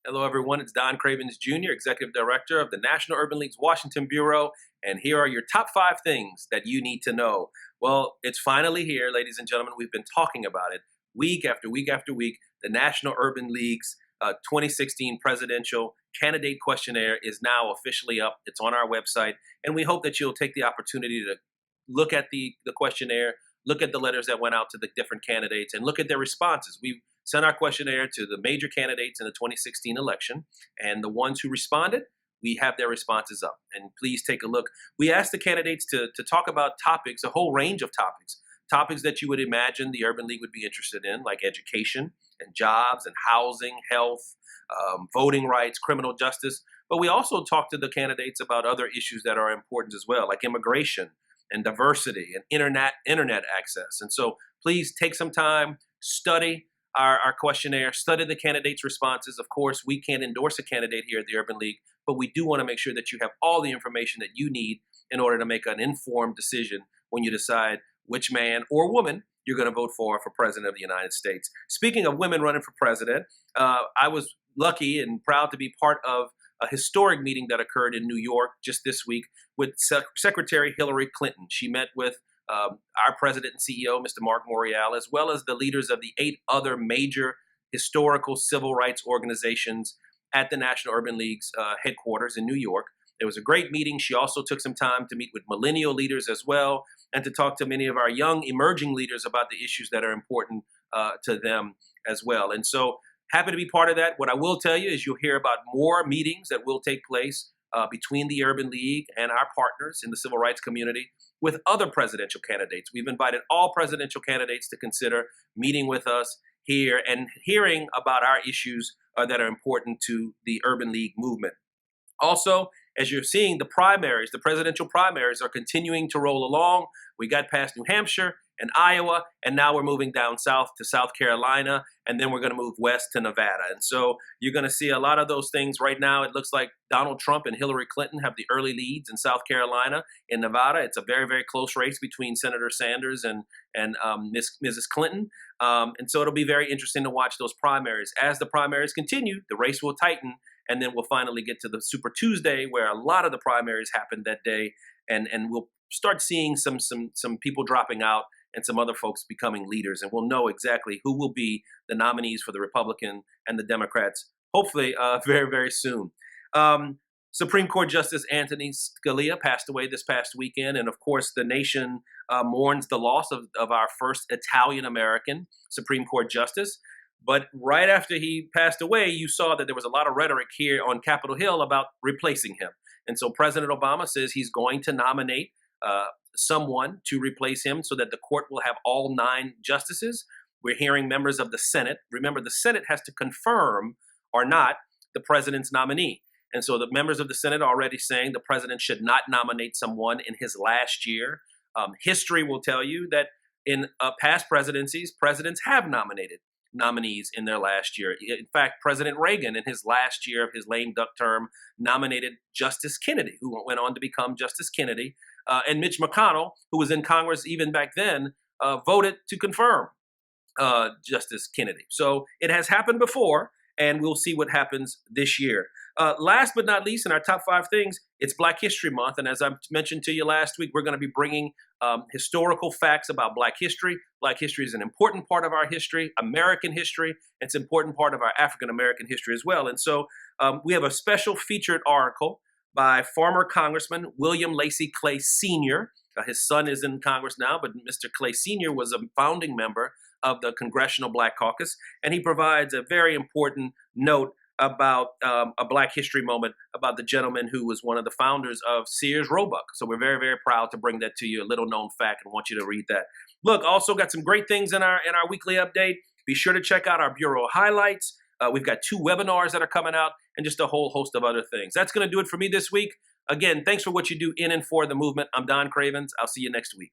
Hello, everyone. It's Don Cravins Jr., Executive Director of the National Urban League's Washington Bureau, and here are your top 5 things that you need to know. Well, it's finally here, ladies and gentlemen. We've been talking about it week after week after week. The National Urban League's 2016 Presidential Candidate Questionnaire is now officially up. It's on our website, and we hope that you'll take the opportunity to look at the questionnaire, look at the letters that went out to the different candidates, and look at their responses. We've sent our questionnaire to the major candidates in the 2016 election, and the ones who responded, we have their responses up. And please take a look. We asked the candidates to talk about topics, a whole range of topics that you would imagine the Urban League would be interested in, like education and jobs and housing, health, voting rights, criminal justice. But we also talked to the candidates about other issues that are important as well, like immigration and diversity and internet access. And so please take some time, study our questionnaire, study the candidates' responses. Of course, we can't endorse a candidate here at the Urban League, but we do want to make sure that you have all the information that you need in order to make an informed decision when you decide which man or woman you're going to vote for President of the United States. Speaking of women running for president, I was lucky and proud to be part of a historic meeting that occurred in New York just this week with Secretary Hillary Clinton. She met with our president and CEO, Mr. Mark Morial, as well as the leaders of the 8 other major historical civil rights organizations at the National Urban League's headquarters in New York. It was a great meeting. She also took some time to meet with millennial leaders as well and to talk to many of our young emerging leaders about the issues that are important to them as well. And so happy to be part of that. What I will tell you is you'll hear about more meetings that will take place between the Urban League and our partners in the civil rights community with other presidential candidates. We've invited all presidential candidates to consider meeting with us here and hearing about our issues that are important to the Urban League movement. Also, as you're seeing, the primaries, the presidential primaries are continuing to roll along. We got past New Hampshire and Iowa, and now we're moving down south to South Carolina, and then we're going to move west to Nevada. And so you're going to see a lot of those things right now. It looks like Donald Trump and Hillary Clinton have the early leads in South Carolina. In Nevada, it's a very, very close race between Senator Sanders and Mrs. Clinton. And so it'll be very interesting to watch those primaries. As the primaries continue, the race will tighten, and then we'll finally get to the Super Tuesday, where a lot of the primaries happen that day, and we'll start seeing some people dropping out and some other folks becoming leaders, and we'll know exactly who will be the nominees for the Republican and the Democrats, hopefully very, very soon. Supreme Court Justice Anthony Scalia passed away this past weekend, and of course the nation mourns the loss of our first Italian-American Supreme Court Justice. But right after he passed away, you saw that there was a lot of rhetoric here on Capitol Hill about replacing him. And so President Obama says he's going to nominate someone to replace him so that the court will have all 9 justices. We're hearing members of the Senate. Remember, the Senate has to confirm or not the president's nominee. And so the members of the Senate are already saying the president should not nominate someone in his last year. History will tell you that in past presidencies, presidents have nominated nominees in their last year. In fact, President Reagan, in his last year of his lame duck term, nominated Justice Kennedy, who went on to become Justice Kennedy. And Mitch McConnell, who was in Congress even back then, voted to confirm Justice Kennedy. So it has happened before, and we'll see what happens this year. Last but not least, in our top 5 things, it's Black History Month. And as I mentioned to you last week, we're going to be bringing historical facts about Black history. Black history is an important part of our history, American history. It's an important part of our African-American history as well. And so we have a special featured article by former Congressman William Lacey Clay Sr. His son is in Congress now, but Mr. Clay Sr. was a founding member of the Congressional Black Caucus, and he provides a very important note about a Black history moment about the gentleman who was one of the founders of Sears Roebuck. So we're very, very proud to bring that to you, a little known fact, and want you to read that. Look, also got some great things in our weekly update. Be sure to check out our Bureau highlights. We've got 2 webinars that are coming out and just a whole host of other things. That's going to do it for me this week. Again, thanks for what you do in and for the movement. I'm Don Cravins. I'll see you next week.